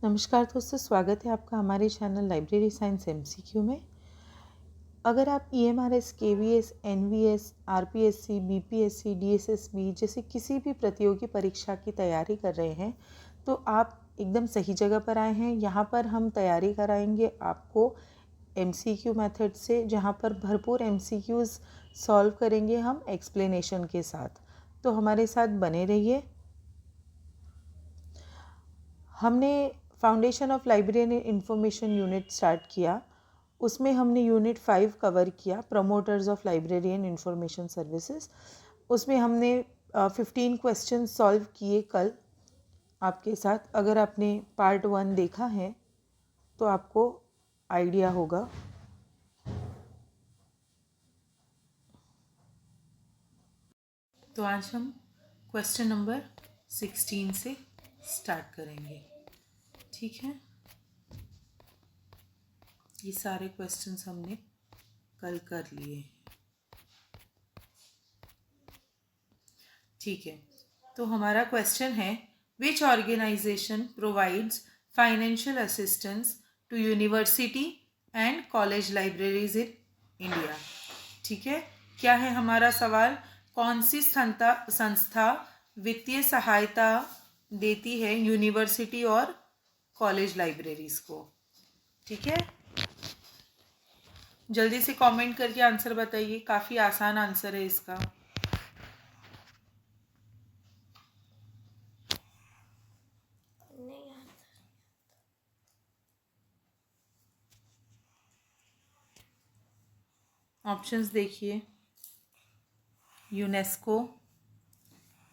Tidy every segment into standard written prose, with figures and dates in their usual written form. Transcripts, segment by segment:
नमस्कार दोस्तों, स्वागत है आपका हमारे चैनल लाइब्रेरी साइंस एमसीक्यू में। अगर आप EMRS, KVS, NVS, RPSC, BPSC, DSSSB जैसे किसी भी प्रतियोगी परीक्षा की तैयारी कर रहे हैं तो आप एकदम सही जगह पर आए हैं। यहाँ पर हम तैयारी कराएंगे आपको एमसीक्यू मेथड से, जहाँ पर भरपूर एमसीक्यूज़ सॉल्व करेंगे हम एक्सप्लेनेशन के साथ। तो हमारे साथ बने रहिए। हमने foundation of library and information unit start किया। उसमें हमने यूनिट 5 कवर किया, promoters of library and information services. उसमें हमने 15 क्वेश्चन सॉल्व किए कल आपके साथ। अगर आपने पार्ट 1 देखा है तो आपको आइडिया होगा। तो आज हम क्वेश्चन नंबर 16 से स्टार्ट करेंगे, ठीक है। ये सारे क्वेश्चंस हमने कल कर लिए, ठीक है। तो हमारा क्वेश्चन है, which organization provides financial assistance to university and college libraries in India. ठीक है, क्या है हमारा सवाल? कौन सी संस्था वित्तीय सहायता देती है यूनिवर्सिटी और कॉलेज लाइब्रेरीज को? ठीक है, जल्दी से कमेंट करके आंसर बताइए। काफ़ी आसान आंसर है इसका। ऑप्शंस देखिए, यूनेस्को,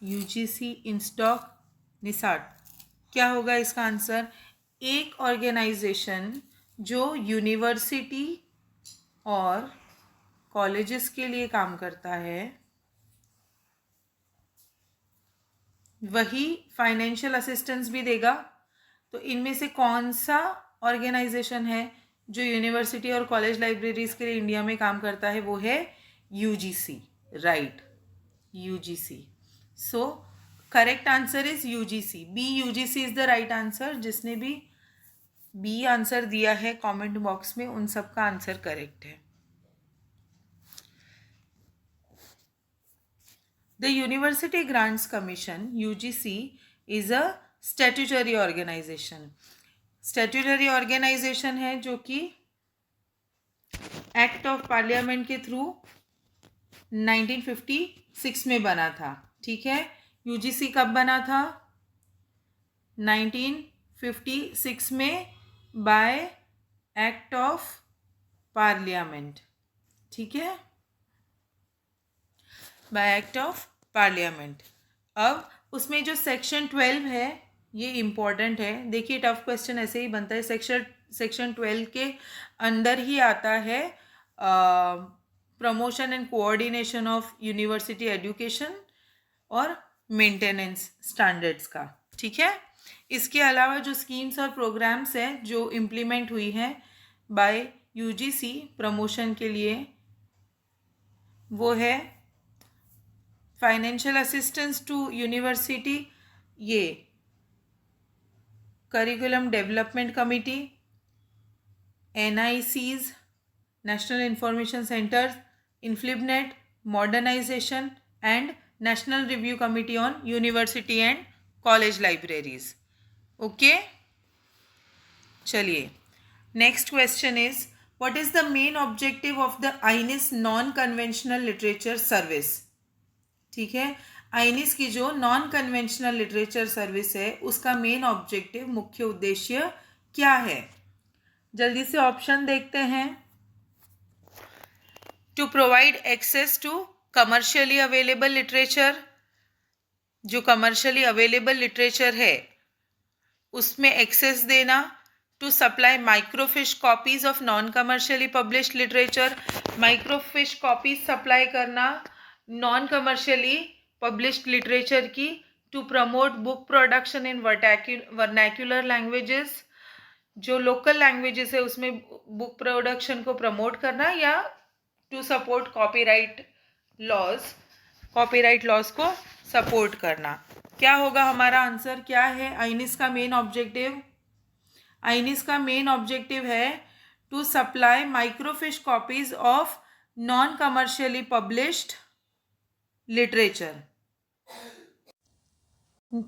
यूजीसी, इंस्टॉक, निसाट। क्या होगा इसका आंसर? एक ऑर्गेनाइजेशन जो यूनिवर्सिटी और कॉलेजेस के लिए काम करता है वही फाइनेंशियल असिस्टेंस भी देगा। तो इनमें से कौन सा ऑर्गेनाइजेशन है जो यूनिवर्सिटी और कॉलेज लाइब्रेरीज के लिए इंडिया में काम करता है? वो है UGC, right, UGC. So correct answer is UGC. B, UGC is the right answer. जिसने भी बी आंसर दिया है कमेंट बॉक्स में, उन सब का आंसर करेक्ट है। The University Grants Commission UGC is a statutory organization. Statutory organization है जो कि एक्ट ऑफ पार्लियामेंट के थ्रू 1956 में बना था, ठीक है। यूजीसी कब बना था? 1956 में बाय एक्ट ऑफ पार्लियामेंट, ठीक है, बाय एक्ट ऑफ पार्लियामेंट। अब उसमें जो सेक्शन 12 है ये इम्पॉर्टेंट है। देखिए, टफ क्वेश्चन ऐसे ही बनता है। सेक्शन 12 के अंदर ही आता है promotion and coordination of university education और मेंटेनेंस स्टैंडर्ड्स का, ठीक है। इसके अलावा जो स्कीम्स और प्रोग्राम्स हैं जो इम्प्लीमेंट हुई हैं बाय यूजीसी प्रमोशन के लिए, वो है फाइनेंशियल असिस्टेंस टू यूनिवर्सिटी, ये curriculum development committee, NICs, national information centre, INFLIBNET, modernization and national review committee on university and college libraries. Okay, चलिए next question is, what is the main objective of the INIS non conventional literature service? ठीक है, आइनिस की जो non conventional literature service है उसका main objective, मुख्य उद्देश्य क्या है? जल्दी से ऑप्शन देखते हैं। To provide access to commercially available literature, जो कमर्शियली अवेलेबल लिटरेचर है उसमें एक्सेस देना। To supply microfiche copies of non commercially published literature, microfiche copies supply करना नॉन कमर्शियली पब्लिश्ड लिटरेचर की। To promote book production in vernacular languages, जो local languages है उसमें book production को promote करना, या टू सपोर्ट कॉपीराइट लॉज को support करना। क्या होगा हमारा आंसर? क्या है आइनिस का मेन ऑब्जेक्टिव? आइनिस का मेन ऑब्जेक्टिव है to supply microfiche copies of non commercially published literature,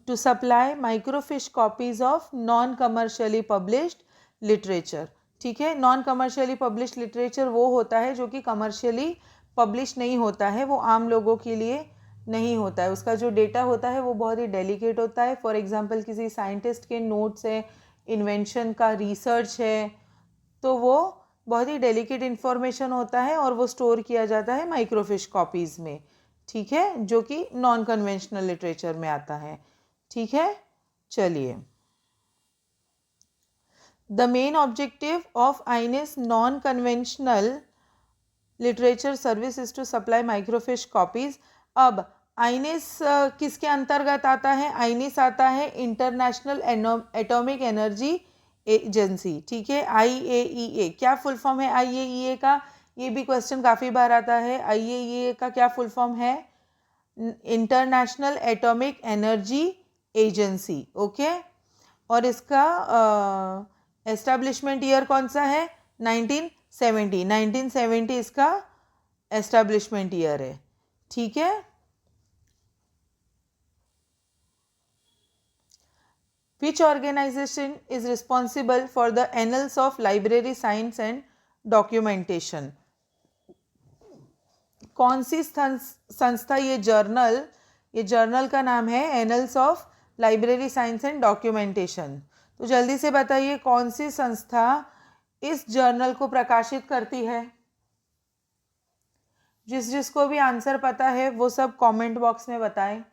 to supply microfiche copies of non commercially published literature. ठीक है, नॉन कमर्शियली पब्लिश्ड लिटरेचर वो होता है जो कि कमर्शियली पब्लिश नहीं होता है, वो आम लोगों के लिए नहीं होता है, उसका जो डेटा होता है वो बहुत ही डेलिकेट होता है। फॉर एग्जांपल किसी साइंटिस्ट के नोट्स है, इन्वेंशन का रिसर्च है, तो वो बहुत ही डेलिकेट इन्फॉर्मेशन होता है और वो स्टोर किया जाता है माइक्रोफिश कॉपीज़ में। ठीक है, जो कि नॉन कन्वेंशनल लिटरेचर में आता है। ठीक है, चलिए। The main objective of INIS non conventional literature service is to supply microfiche copies. अब आइनिस किसके अंतर्गत आता है? आइनिस आता है इंटरनेशनल एटॉमिक एनर्जी एजेंसी। ठीक है, IAEA। क्या फुल फॉर्म है IAEA का? ये भी क्वेश्चन काफ़ी बार आता है। IAEA का क्या फुल फॉर्म है? International atomic energy agency. Okay, और इसका एस्टैब्लिशमेंट ईयर कौन सा है? 1970 इसका एस्टैब्लिशमेंट ईयर है। ठीक है, Which organization is responsible for the annals of library science and documentation? कौन सी संस्था ये जर्नल का नाम है annuls of library science and documentation. तो जल्दी से बताइए कौन सी संस्था इस जर्नल को प्रकाशित करती है? जिसको भी आंसर पता है वो सब कमेंट बॉक्स में बताएं।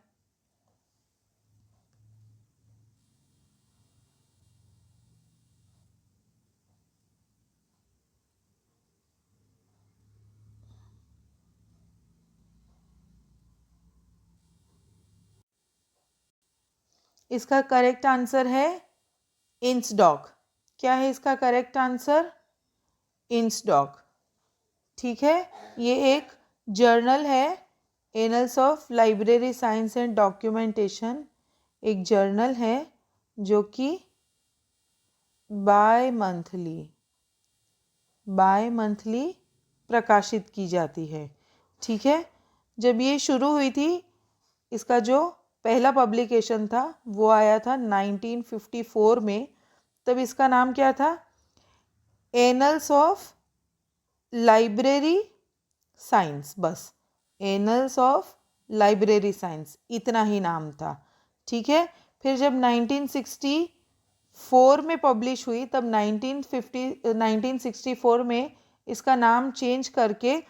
इसका करेक्ट आंसर है इंसडॉक। क्या है इसका करेक्ट आंसर? इंसडॉक। ठीक है, ये एक जर्नल है, annuls of library science and documentation, एक जर्नल है जो कि बाय मंथली प्रकाशित की जाती है। ठीक है, जब ये शुरू हुई थी, इसका जो पहला पब्लिकेशन था वो आया था 1954 में। तब इसका नाम क्या था? Annuls of library science. बस एनल्स ऑफ लाइब्रेरी साइंस, इतना ही नाम था। ठीक है, फिर जब 1964 में पब्लिश हुई, तब 1964 में इसका नाम चेंज करके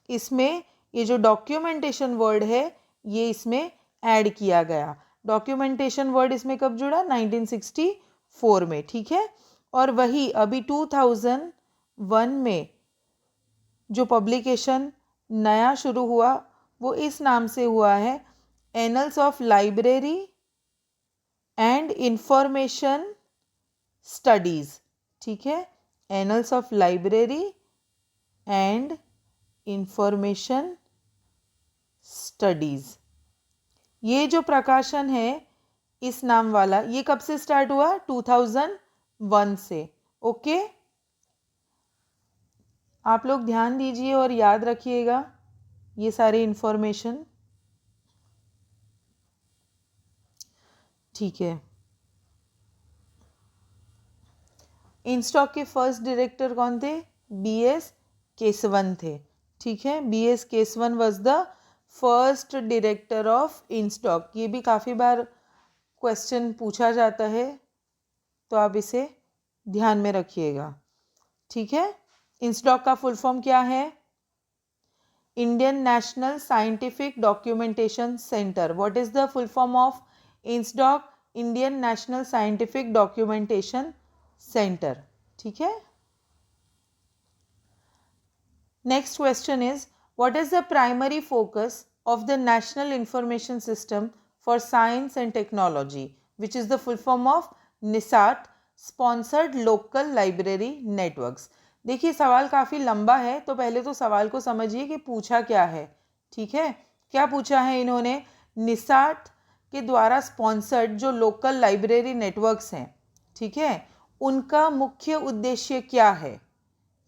इसमें ये जो डॉक्यूमेंटेशन वर्ड है ये इसमें ऐड किया गया। डॉक्यूमेंटेशन वर्ड इसमें कब जुड़ा? 1964 में। ठीक है, और वही अभी 2001 में जो पब्लिकेशन नया शुरू हुआ वो इस नाम से हुआ है, annuls of library and information studies. ठीक है, annuls of library and information studies. ये जो प्रकाशन है इस नाम वाला, ये कब से स्टार्ट हुआ? 2001 से। ओके, आप लोग ध्यान दीजिए और याद रखिएगा ये सारी इंफॉर्मेशन। ठीक है, इंस्टॉक के फर्स्ट डायरेक्टर कौन थे? BS केसवन थे। ठीक है, BS Kesavan was the first director of INSDOC. ये भी काफ़ी बार क्वेश्चन पूछा जाता है, तो आप इसे ध्यान में रखिएगा। ठीक है, इंस्टॉक का फुल फॉर्म क्या है? Indian National Scientific Documentation Centre. What is the full form of INSDOC? Indian National Scientific Documentation Centre. ठीक है, next question is what is the primary focus of the national information system for science and technology, which is the full form of NISSAT sponsored local library networks. देखिए सवाल काफ़ी लंबा है, तो पहले तो सवाल को समझिए कि पूछा क्या है। ठीक है, क्या पूछा है इन्होंने? निसाट के द्वारा स्पॉन्सर्ड जो लोकल लाइब्रेरी नेटवर्क्स हैं, ठीक है, उनका मुख्य उद्देश्य क्या है।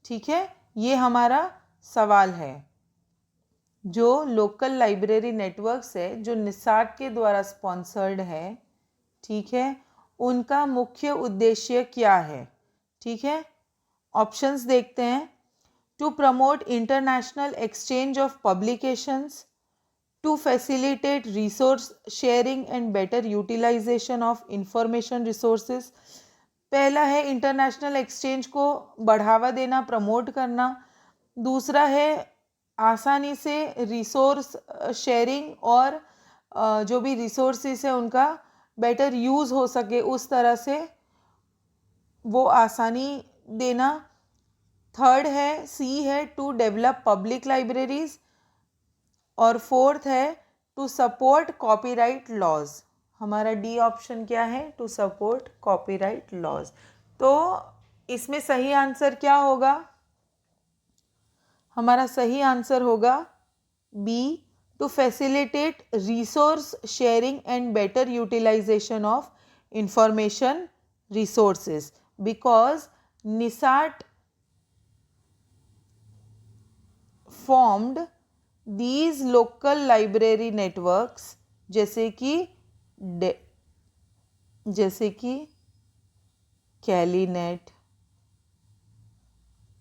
ठीक है, ये हमारा सवाल है। जो लोकल लाइब्रेरी नेटवर्क्स है जो निसाट के द्वारा स्पॉन्सर्ड है, ठीक है, उनका मुख्य उद्देश्य क्या है। ठीक है, ऑप्शंस देखते हैं। To promote international exchange of publications, to facilitate resource sharing and better utilisation of information resources. पहला है इंटरनेशनल एक्सचेंज को बढ़ावा देना, प्रमोट करना। दूसरा है आसानी से रिसोर्स शेयरिंग और जो भी रिसोर्सेस है उनका बेटर यूज़ हो सके उस तरह से वो आसानी देना। थर्ड है, सी है, टू डेवलप पब्लिक लाइब्रेरीज। और फोर्थ है टू सपोर्ट कॉपीराइट लॉज। हमारा डी ऑप्शन क्या है, टू सपोर्ट कॉपीराइट लॉज। तो इसमें सही आंसर क्या होगा, हमारा सही आंसर होगा B, to facilitate resource sharing and better utilisation of information resources, because NISSAT formed these local library networks जैसे कि कैलीनेट,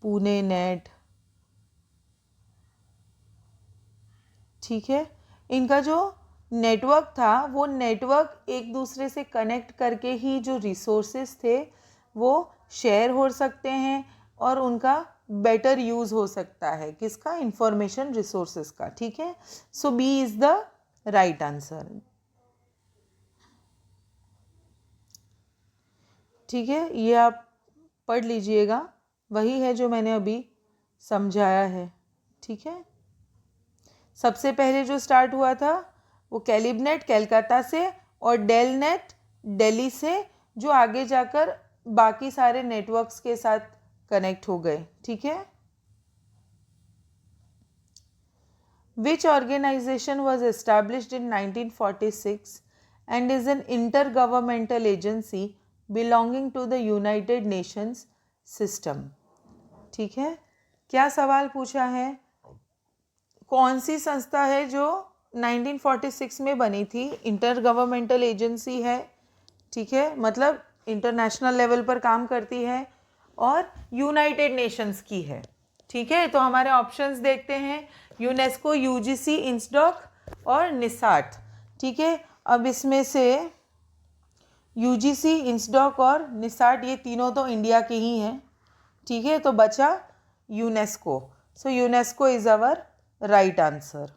पुणे नेट। ठीक है, इनका जो नेटवर्क था वो नेटवर्क एक दूसरे से कनेक्ट करके ही जो रिसोर्सेस थे वो शेयर हो सकते हैं और उनका बेटर यूज़ हो सकता है। किसका, इंफॉर्मेशन रिसोर्सेस का। ठीक है, so B is the right answer. ठीक है, ये आप पढ़ लीजिएगा, वही है जो मैंने अभी समझाया है। ठीक है, सबसे पहले जो स्टार्ट हुआ था वो कैलिबनेट कलकत्ता से और डेलनेट दिल्ली से, जो आगे जाकर बाकी सारे नेटवर्क्स के साथ कनेक्ट हो गए। ठीक है, which organization was established in 1946 and is an intergovernmental agency belonging to the United Nations system। ठीक है, क्या सवाल पूछा है, कौन सी संस्था है जो 1946 में बनी थी, इंटर गवर्नमेंटल एजेंसी है। ठीक है, मतलब इंटरनेशनल लेवल पर काम करती है और यूनाइटेड नेशंस की है। ठीक है, तो हमारे ऑप्शंस देखते हैं, यूनेस्को, यूजीसी, इंसडॉक और निसाट। ठीक है, अब इसमें से यूजीसी, इंसडॉक और निसाट ये तीनों तो इंडिया के ही हैं। ठीक है, तो बचा UNESCO. So UNESCO is our right answer.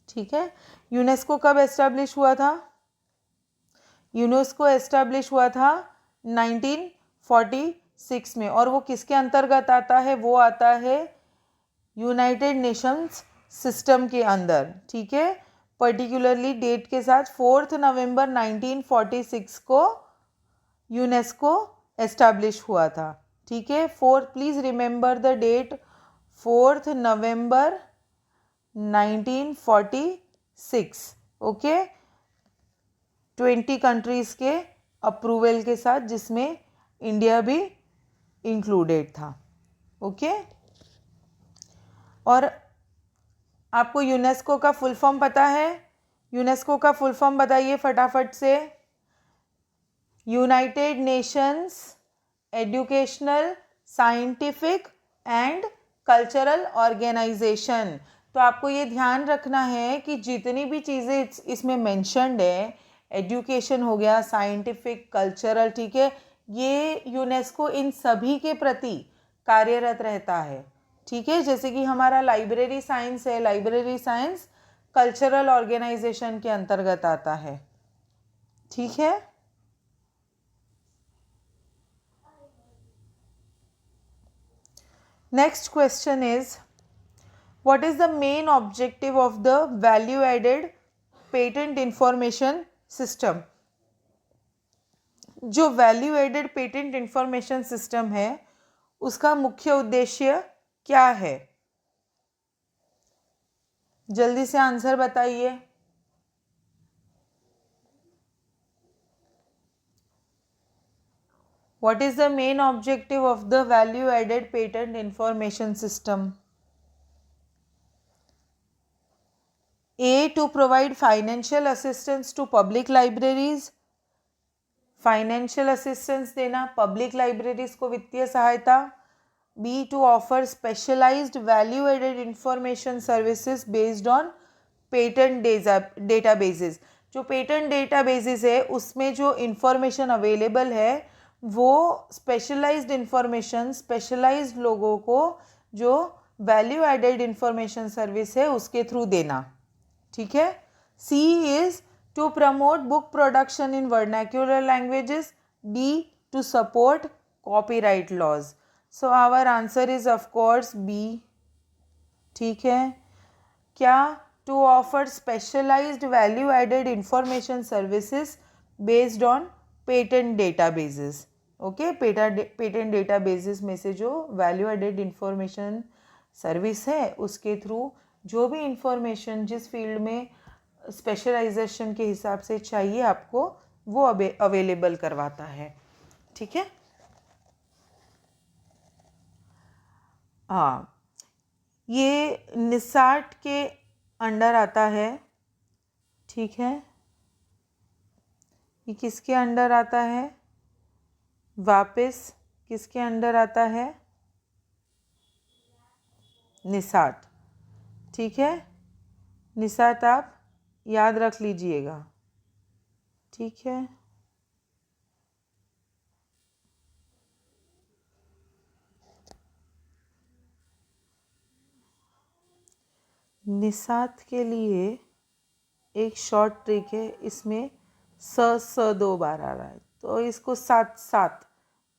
ठीक है, यूनेस्को कब एस्टैब्लिश हुआ था, यूनेस्को एस्टैब्लिश हुआ था 1946 में, और वो किसके अंतर्गत आता है, वो आता है यूनाइटेड नेशंस सिस्टम के अंदर। ठीक है, पर्टिकुलरली डेट के साथ 4 नवंबर 1946 को यूनेस्को एस्टैब्लिश हुआ था। ठीक है, please remember the date, 4 November 1946। Okay, 20 countries के अप्रूवल के साथ, जिसमें इंडिया भी इंक्लूडेड था। ओके, और आपको यूनेस्को का फुल फॉर्म पता है, यूनेस्को का फुल फॉर्म बताइए फटाफट से। United Nations Educational, Scientific and Cultural Organization. तो आपको ये ध्यान रखना है कि जितनी भी चीज़ें इसमें मेंशन्ड है, एजुकेशन हो गया, साइंटिफिक, कल्चरल, ठीक है, ये यूनेस्को इन सभी के प्रति कार्यरत रहता है। ठीक है, जैसे कि हमारा लाइब्रेरी साइंस है, लाइब्रेरी साइंस कल्चरल ऑर्गेनाइजेशन के अंतर्गत आता है। ठीक है, next question is, what is the main objective of the value added patent information system। जो value added patent information system है उसका मुख्य उद्देश्य क्या है, जल्दी से आंसर बताइए। What is the main objective of the value added patent information system? A. To provide financial assistance to public libraries. Financial assistance देना पब्लिक लाइब्रेरीज को वित्तीय सहायता. B. To offer specialised value added information services based on patent databases. जो patent databases है उसमें जो information available है वो स्पेशलाइज्ड इंफॉर्मेशन स्पेशलाइज्ड लोगों को जो वैल्यू एडेड इंफॉर्मेशन सर्विस है उसके थ्रू देना. ठीक है. सी is to promote book production in vernacular languages. D. To support copyright laws. So our answer is of course B. ठीक है. क्या? To offer specialized value added information services based on patent databases. Okay, patent databases में से जो value added information service है उसके through जो भी information जिस field में स्पेशलाइजेशन के हिसाब से चाहिए आपको वो अवेलेबल करवाता है. ठीक है. हाँ, ये निसाट के अंडर आता है. ठीक है. ये किसके अंडर आता है? वापस किसके अंडर आता है? निसाट. ठीक है. निसाट आप याद रख लीजिएगा. ठीक है. निसात के लिए एक शॉर्ट ट्रिक है. इसमें स दो बार आ रहा है तो इसको 7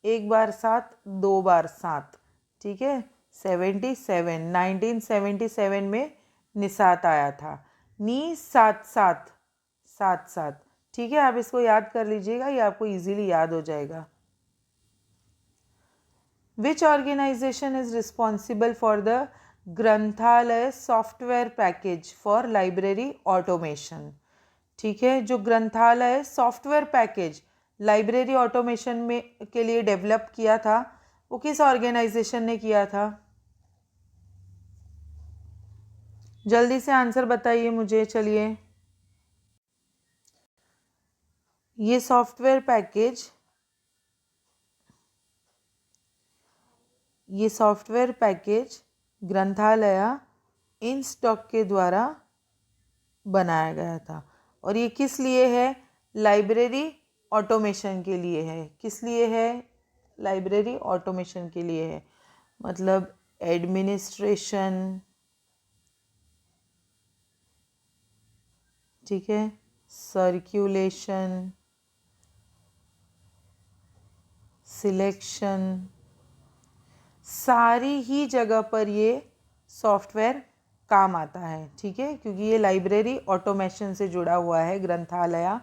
एक बार 7 दो बार 7. ठीक है. 1977 में निसात आया था. नी 7 ठीक है. आप इसको याद कर लीजिएगा, ये आपको इजीली याद हो जाएगा. Which organization is responsible for the ग्रंथालय software package for library automation? ठीक है. जो ग्रंथालय सॉफ्टवेयर पैकेज लाइब्रेरी ऑटोमेशन में के लिए डेवलप किया था वो किस ऑर्गेनाइजेशन ने किया था? जल्दी से आंसर बताइए मुझे. चलिए. ये सॉफ्टवेयर पैकेज ग्रंथालय इंस्टॉक के द्वारा बनाया गया था. और ये किस लिए है? लाइब्रेरी ऑटोमेशन के लिए है. किस लिए है? लाइब्रेरी ऑटोमेशन के लिए है. मतलब एडमिनिस्ट्रेशन. ठीक है. सर्कुलेशन, सिलेक्शन, सारी ही जगह पर ये सॉफ्टवेयर काम आता है. ठीक है. क्योंकि ये लाइब्रेरी ऑटोमेशन से जुड़ा हुआ है. ग्रंथालय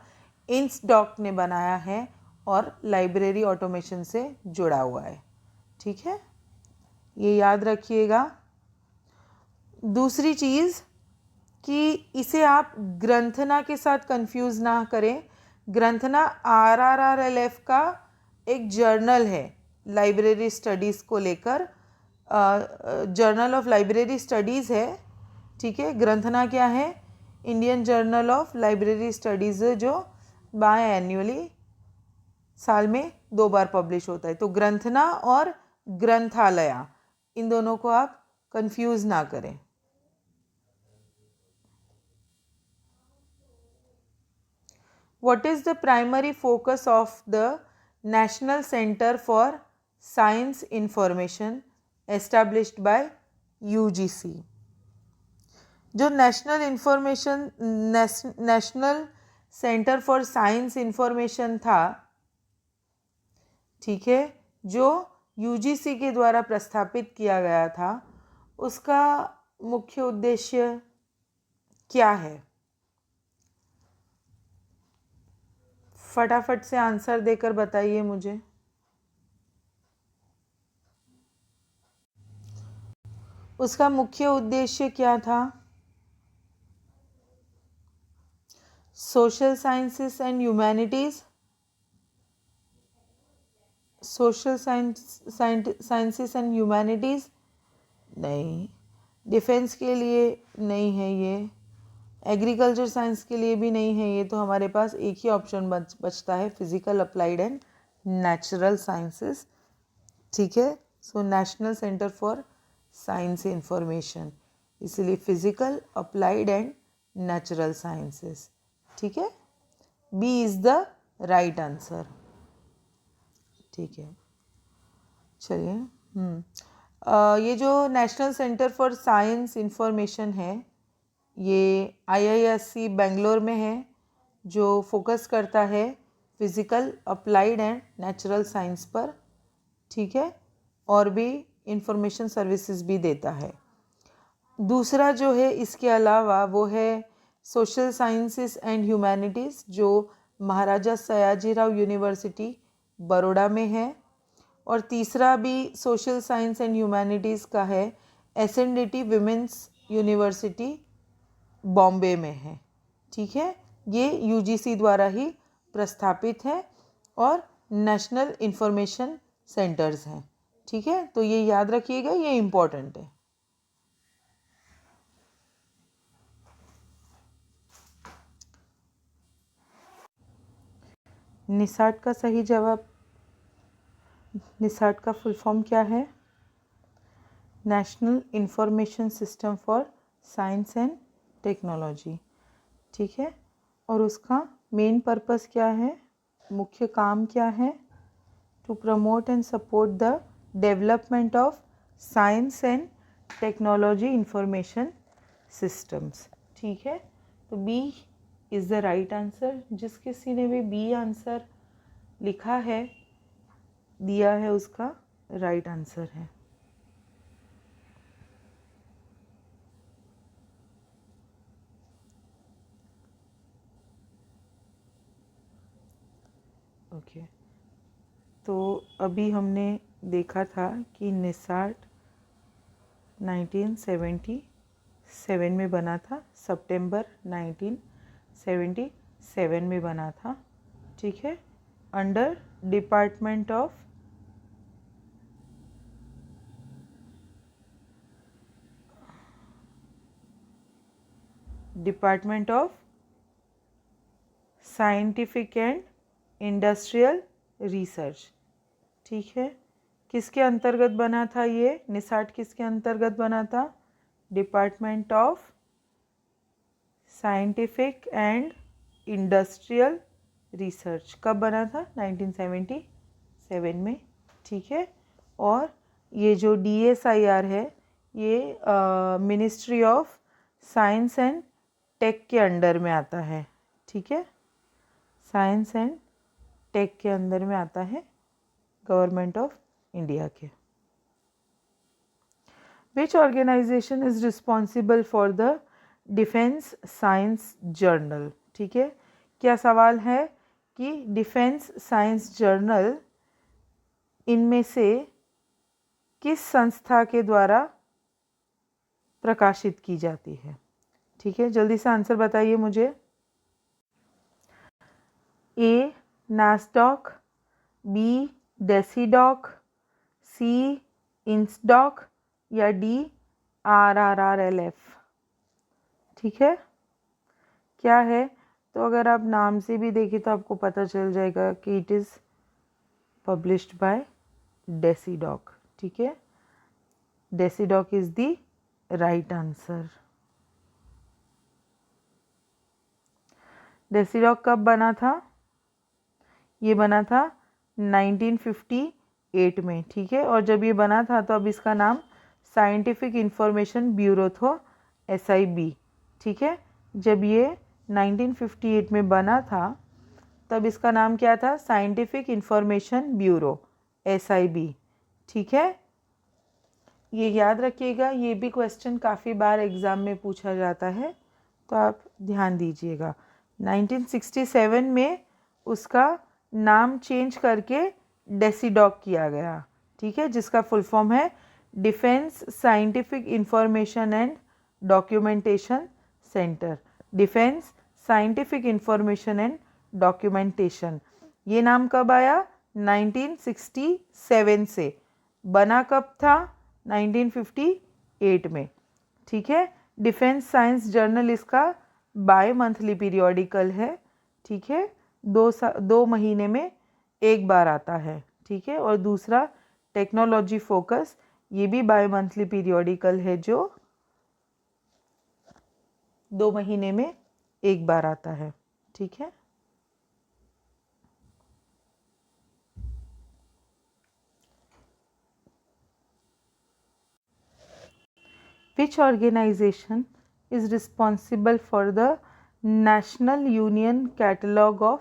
इंस्टॉक ने बनाया है और लाइब्रेरी ऑटोमेशन से जुड़ा हुआ है. ठीक है. ये याद रखिएगा. दूसरी चीज़ कि इसे आप ग्रंथना के साथ कंफ्यूज ना करें. ग्रंथना RRRLF का एक जर्नल है लाइब्रेरी स्टडीज़ को लेकर. जर्नल ऑफ लाइब्रेरी स्टडीज़ है. ठीक है. ग्रंथना क्या है? Indian journal of library studies जो बाय एन्युअली साल में 2 बार पब्लिश होता है. तो ग्रंथना और ग्रंथालय इन दोनों को आप कंफ्यूज ना करें. What is the primary focus of the National Center for Science Information established by UGC? जो national centre for science information था. ठीक है. जो UGC के द्वारा प्रस्थापित किया गया था उसका मुख्य उद्देश्य क्या है? फटाफट से आंसर देकर बताइए मुझे. उसका मुख्य उद्देश्य क्या था? Social sciences and humanities. Social sciences and humanities नहीं, डिफेंस के लिए नहीं है ये, एग्रीकल्चर साइंस के लिए भी नहीं है ये, तो हमारे पास एक ही ऑप्शन बचता है, physical applied and natural sciences. ठीक है, so national centre for science information, इसलिए physical applied and natural sciences. ठीक है, B is the right answer. ठीक है, चलिए। ये जो national centre for science information है, ये IISc बेंगलोर में है, जो फोकस करता है physical applied and natural science पर। ठीक है, और भी इंफॉर्मेशन सर्विसेज भी देता है। दूसरा जो है इसके अलावा वो है सोशल साइंसेस एंड ह्यूमैनिटीज़, जो महाराजा सयाजीराव यूनिवर्सिटी बड़ौदा में है। और तीसरा भी सोशल साइंस एंड ह्यूमैनिटीज़ का है, SNDT विमेंस यूनिवर्सिटी बॉम्बे में है। ठीक है, ये UGC द्वारा ही प्रस्थापित है और नेशनल इंफॉर्मेशन सेंटर्स हैं। ठीक है, तो ये याद रखिएगा, ये इम्पोर्टेंट है। निसाट का सही जवाब, निसाट का फुल फॉर्म क्या है? National information system for science and technology. ठीक है, और उसका मेन पर्पस क्या है, मुख्य काम क्या है? To promote and support the development of science and technology information systems. ठीक है, तो B is the right answer. जिस किसी ने भी बी आंसर लिखा है, दिया है, उसका राइट आंसर है। ओके, तो अभी हमने देखा था कि निसाट 1977 में बना था, सितंबर 1977 में बना था। ठीक है, under department of scientific and industrial research. ठीक है, किसके अंतर्गत बना था ये? निसाट किसके अंतर्गत बना था? Department of scientific and industrial research. कब बना था? 1977 में। ठीक है, और ये जो DSIR है, ये ministry of science and tech के अंडर में आता है। ठीक है, साइंस एंड टेक के अंदर में आता है, गवर्नमेंट ऑफ इंडिया के। Which organization is responsible for the defence science journal? ठीक है, क्या सवाल है कि डिफेंस साइंस जर्नल इनमें से किस संस्था के द्वारा प्रकाशित की जाती है? ठीक है, जल्दी से आंसर बताइए मुझे। A नासडॉक, B डेसीडॉक, C इंसडॉक या D RRRLF? ठीक है, क्या है? तो अगर आप नाम से भी देखें तो आपको पता चल जाएगा कि it is published by DESIDOC. ठीक है, DESIDOC is the right answer. DESIDOC कब बना था? ये बना था 1958 में। ठीक है, और जब ये बना था तो अब इसका नाम साइंटिफिक इंफॉर्मेशन ब्यूरो था, SIB। ठीक है, जब ये 1958 में बना था तब इसका नाम क्या था? Scientific information bureau, SIB। ठीक है, ये याद रखिएगा, ये भी क्वेश्चन काफ़ी बार एग्ज़ाम में पूछा जाता है, तो आप ध्यान दीजिएगा। 1967 में उसका नाम चेंज करके डेसीडॉक किया गया। ठीक है, जिसका फुल फॉर्म है defence scientific information and documentation centre. Defence scientific information and documentation, ये नाम कब आया? 1967 से, बना कब था? 1958 में। ठीक है। डिफेंस साइंस जर्नल इसका बाय मंथली पीरियोडिकल है। ठीक है, 2 महीने में एक बार आता है। ठीक है। और दूसरा टेक्नोलॉजी फोकस, ये भी बाय मंथली पीरियोडिकल है जो 2 महीने में एक बार आता है। ठीक है। Which organization is responsible for the National Union Catalogue of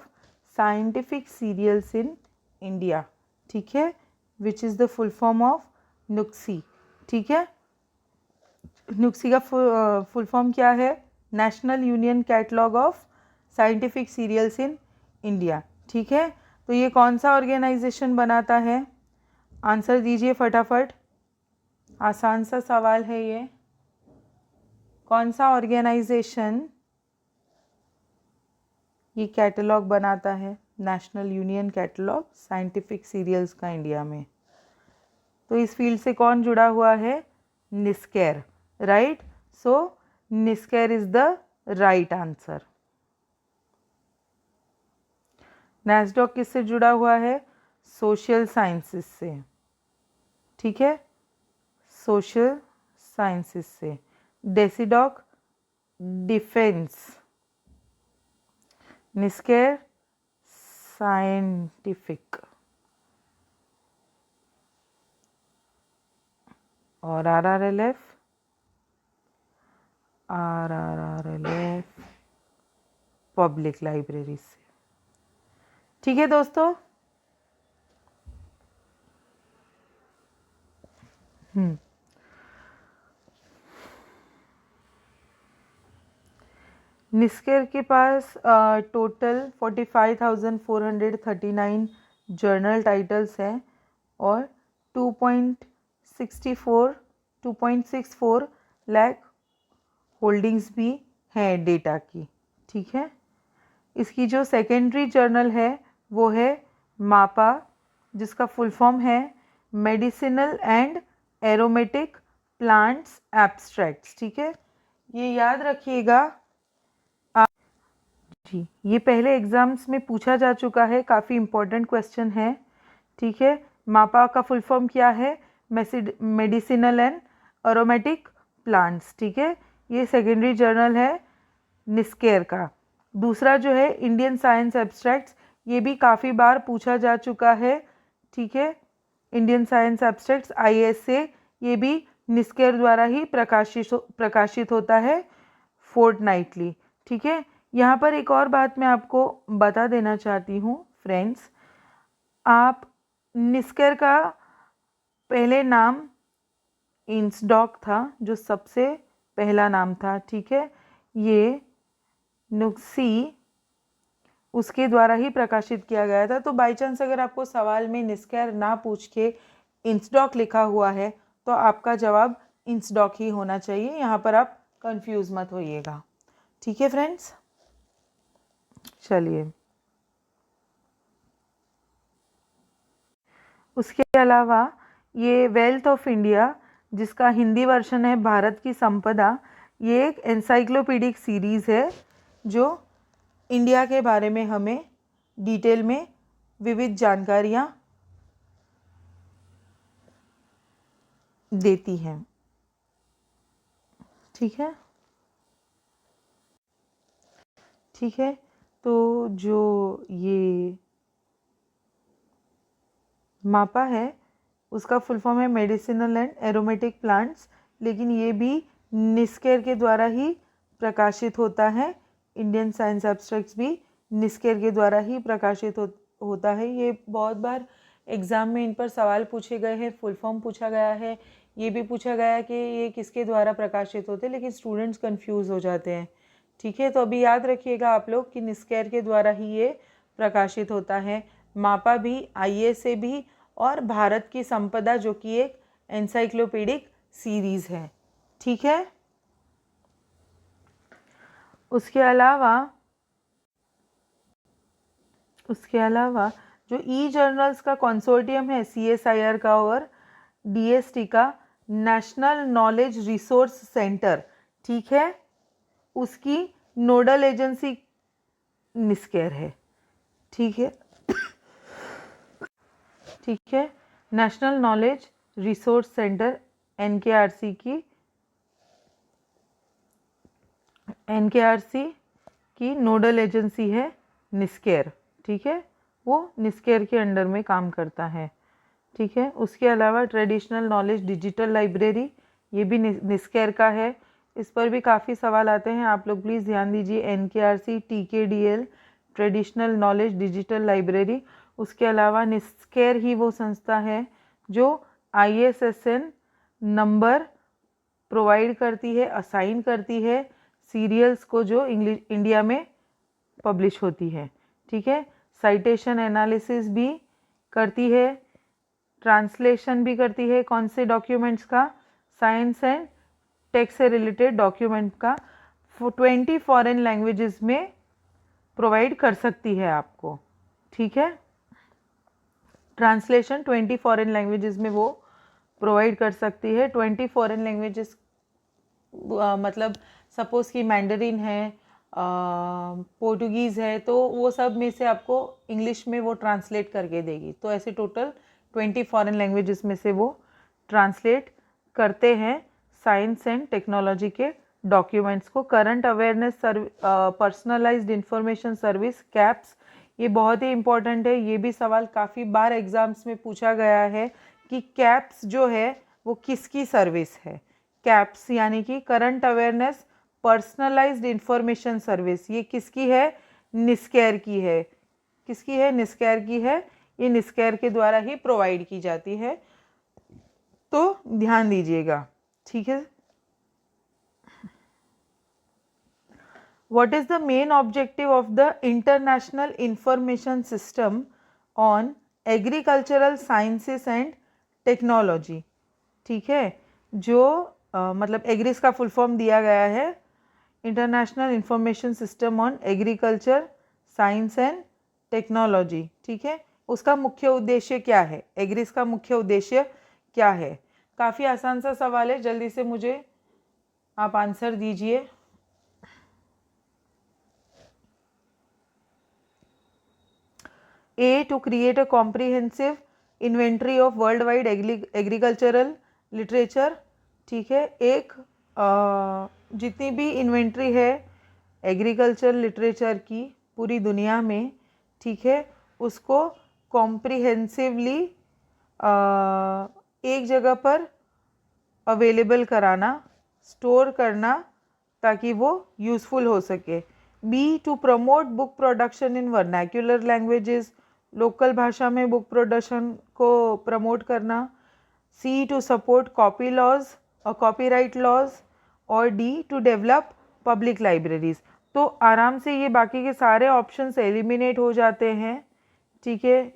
Scientific Serials in India? ठीक है। Which is the full form of NUCSI? ठीक है। NUCSI का फुल फॉर्म क्या है? National Union Catalogue of Scientific Serials in India. ठीक है। तो ये कौन सा ऑर्गेनाइजेशन बनाता है? आंसर दीजिए फटाफट, आसान सा सवाल है ये। कौन सा ऑर्गेनाइजेशन ये कैटलॉग बनाता है? National Union Catalogue Scientific Serials का इंडिया में। तो इस फील्ड से कौन जुड़ा हुआ है? निस्केर। राइट। सो निस्केर इज द राइट आंसर। नैस्डॉक किससे जुड़ा हुआ है? सोशल साइंसेस से। ठीक है, सोशल साइंसेस से। डेसीडॉक डिफेंस, निस्केर साइंटिफिक, और आरआरएलएफ पब्लिक लाइब्रेरी से। ठीक है दोस्तों। निस्केर के पास टोटल 45,439 जर्नल टाइटल्स हैं और 2.64 लाख होल्डिंग्स भी हैं डेटा की। ठीक है। इसकी जो सेकेंडरी जर्नल है वो है मापा, जिसका फुल फॉर्म है medicinal and aromatic plants abstracts. ठीक है, ये याद रखिएगा जी, ये पहले एग्जाम्स में पूछा जा चुका है, काफ़ी इम्पोर्टेंट क्वेश्चन है। ठीक है। मापा का फुल फॉर्म क्या है? Medicinal and aromatic plants. ठीक है, ये सेकेंडरी जर्नल है निस्केर का। दूसरा जो है इंडियन साइंस एब्स्ट्रैक्ट्स, ये भी काफ़ी बार पूछा जा चुका है। ठीक है, इंडियन साइंस एब्स्ट्रैक्ट्स IAS से, ये भी निस्केर द्वारा ही प्रकाशित होता है फोर्टनाइटली। ठीक है। यहाँ पर एक और बात मैं आपको बता देना चाहती हूँ फ्रेंड्स, आप निस्केर का पहले नाम इंसडॉक था, जो सबसे पहला नाम था। ठीक है, ये नुक्सी उसके द्वारा ही प्रकाशित किया गया था। तो बाय चांस अगर आपको सवाल में निस्केर ना पूछ के इंसडॉक लिखा हुआ है तो आपका जवाब इंसडॉक ही होना चाहिए। यहाँ पर आप कंफ्यूज मत होइएगा। ठीक है फ्रेंड्स, चलिए। उसके अलावा ये वेल्थ ऑफ इंडिया, जिसका हिंदी वर्जन है भारत की संपदा, ये एक एनसाइक्लोपीडिक सीरीज़ है जो इंडिया के बारे में हमें डिटेल में विविध जानकारियाँ देती हैं। ठीक है। ठीक है, तो जो ये मापा है उसका फुल फॉर्म है मेडिसिनल एंड एरोमेटिक प्लांट्स, लेकिन ये भी निस्केर के द्वारा ही प्रकाशित होता है। इंडियन साइंस एब्स्ट्रैक्ट्स भी निस्केर के द्वारा ही प्रकाशित होता है। ये बहुत बार एग्ज़ाम में इन पर सवाल पूछे गए हैं, फुल फॉर्म पूछा गया है, ये भी पूछा गया कि ये किसके द्वारा प्रकाशित होते हैं, लेकिन स्टूडेंट्स कंफ्यूज हो जाते हैं। ठीक है, तो अभी याद रखिएगा आप लोग कि निस्केर के द्वारा ही ये प्रकाशित होता है। मापा भी IAS से भी, और भारत की संपदा जो कि एक एनसाइक्लोपीडिक सीरीज़ है। ठीक है। उसके अलावा जो ई जर्नल्स का कंसोर्टियम है CSIR का और DST का, नेशनल नॉलेज रिसोर्स सेंटर, ठीक है, उसकी नोडल एजेंसी निस्केर है, ठीक है, ठीक है। National knowledge resource centre NKRC की नोडल एजेंसी है निस्केर, ठीक है, वो निस्केर के अंडर में काम करता है, ठीक है। उसके अलावा ट्रेडिशनल नॉलेज डिजिटल लाइब्रेरी, ये भी निस्केर का है। इस पर भी काफ़ी सवाल आते हैं, आप लोग प्लीज़ ध्यान दीजिए। NKRC TKDL traditional knowledge digital library. उसके अलावा निस्केर ही वो संस्था है जो ISSN नंबर प्रोवाइड करती है, असाइन करती है सीरियल्स को जो इंडिया में पब्लिश होती है, ठीक है। साइटेशन एनालिसिस भी करती है, ट्रांसलेशन भी करती है, कौन से डॉक्यूमेंट्स का, साइंस एंड टेक से रिलेटेड डॉक्यूमेंट का 20 फॉरेन लैंग्वेजेस में प्रोवाइड कर सकती है आपको, ठीक है। ट्रांसलेशन 20 फॉरेन लैंग्वेजेस में वो प्रोवाइड कर सकती है। 20 फॉरेन लैंग्वेजेस मतलब सपोज़ कि मैंडरिन है, पोर्टुगीज़ है, तो वो सब में से आपको इंग्लिश में वो ट्रांसलेट करके देगी। तो ऐसे टोटल 20 फॉरेन लैंग्वेजेस में से वो ट्रांसलेट करते हैं साइंस एंड टेक्नोलॉजी के डॉक्यूमेंट्स को। Current awareness personalised information service caps, ये बहुत ही इंपॉर्टेंट है। ये भी सवाल काफ़ी बार एग्जाम्स में पूछा गया है कि कैप्स जो है वो किसकी सर्विस है। कैप्स यानी कि current awareness personalised information service, ये किसकी है, निस्केर की है। किसकी है, निस्केर की है। ये निस्केर के द्वारा ही प्रोवाइड की जाती है, तो ध्यान दीजिएगा, ठीक है। What is the main objective of the International Information System on Agricultural Sciences and Technology, ठीक है, जो मतलब एग्रिस का फुल फॉर्म दिया गया है, international information system on agriculture science and technology, ठीक है। उसका मुख्य उद्देश्य क्या है, एग्रिस का मुख्य उद्देश्य क्या है। काफ़ी आसान सा सवाल है, जल्दी से मुझे आप आंसर दीजिए। A, to create a comprehensive inventory of worldwide agricultural literature, ठीक है, एक जितनी भी इन्वेंट्री है एग्रीकल्चर लिटरेचर की पूरी दुनिया में, ठीक है, उसको कॉम्प्रिहेंसिवली एक जगह पर अवेलेबल कराना, स्टोर करना, ताकि वो यूज़फुल हो सके। B, to promote book production in vernacular languages, local भाषा में बुक प्रोडक्शन को प्रमोट करना। C, to support copy laws और कॉपीराइट लॉज। और D, to develop public libraries. तो आराम से ये बाकी के सारे ऑप्शंस एलिमिनेट हो जाते हैं, ठीक है,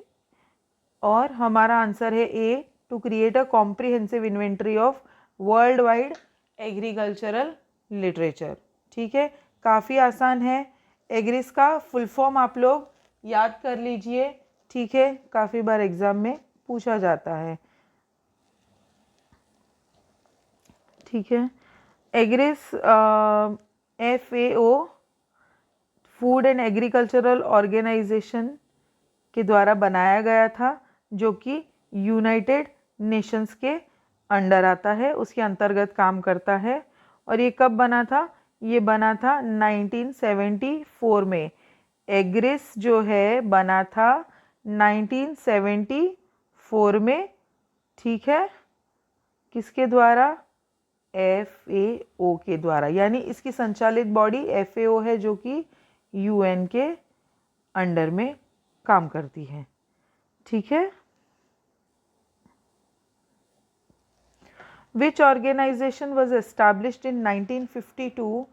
और हमारा आंसर है A, to create a comprehensive inventory of world wide agricultural literature, ठीक है। काफ़ी आसान है। एग्रिस का फुल फॉर्म आप लोग याद कर लीजिए, ठीक है, काफ़ी बार एग्जाम में पूछा जाता है, ठीक है। AGRIS FAO Food and Agricultural Organization के द्वारा बनाया गया था, जो कि यूनाइटेड नेशंस के अंडर आता है, उसके अंतर्गत काम करता है। और ये कब बना था, ये बना था 1974 में। एग्रिस जो है बना था 1974 में, ठीक है, किसके द्वारा, FAO के द्वारा, यानी इसकी संचालित बॉडी FAO है, जो कि UN के अंडर में काम करती है, ठीक है। Which organization was established in 1952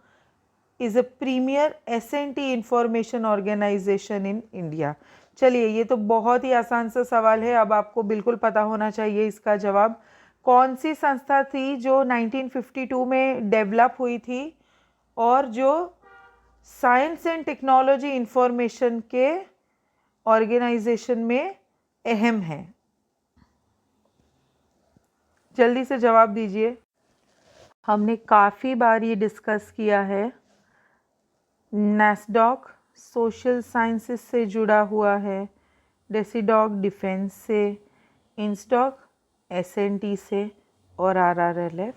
is a premier S&T information organization in India। चलिए, ये तो बहुत ही आसान सा सवाल है, अब आपको बिल्कुल पता होना चाहिए इसका जवाब। कौन सी संस्था थी जो 1952 में डेवलप हुई थी और जो साइंस एंड टेक्नोलॉजी इंफॉर्मेशन के ऑर्गेनाइजेशन में अहम है? जल्दी से जवाब दीजिए। हमने काफ़ी बार ये डिस्कस किया है। नैस्डॉक सोशल साइंसेस से जुड़ा हुआ है, डेसीडॉक डिफेंस से, इंस्टॉक एसएनटी से, और आरआरएलएफ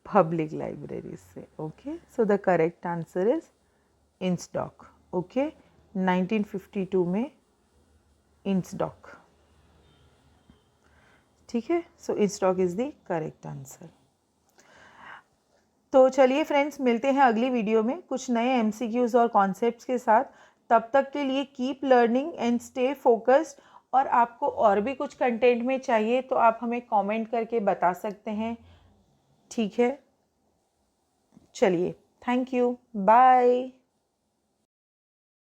पब्लिक लाइब्रेरी से। Okay, so the correct answer is INSDOC. Okay, 1952 में इंस्टॉक। ठीक है, so INSDOC is the correct answer. तो चलिए फ्रेंड्स, मिलते हैं अगली वीडियो में कुछ नए एमसीक्यूज और कॉन्सेप्ट्स के साथ। तब तक के लिए keep learning and stay focused. और आपको और भी कुछ कंटेंट में चाहिए तो आप हमें कमेंट करके बता सकते हैं। ठीक है, चलिए, थैंक यू, बाय।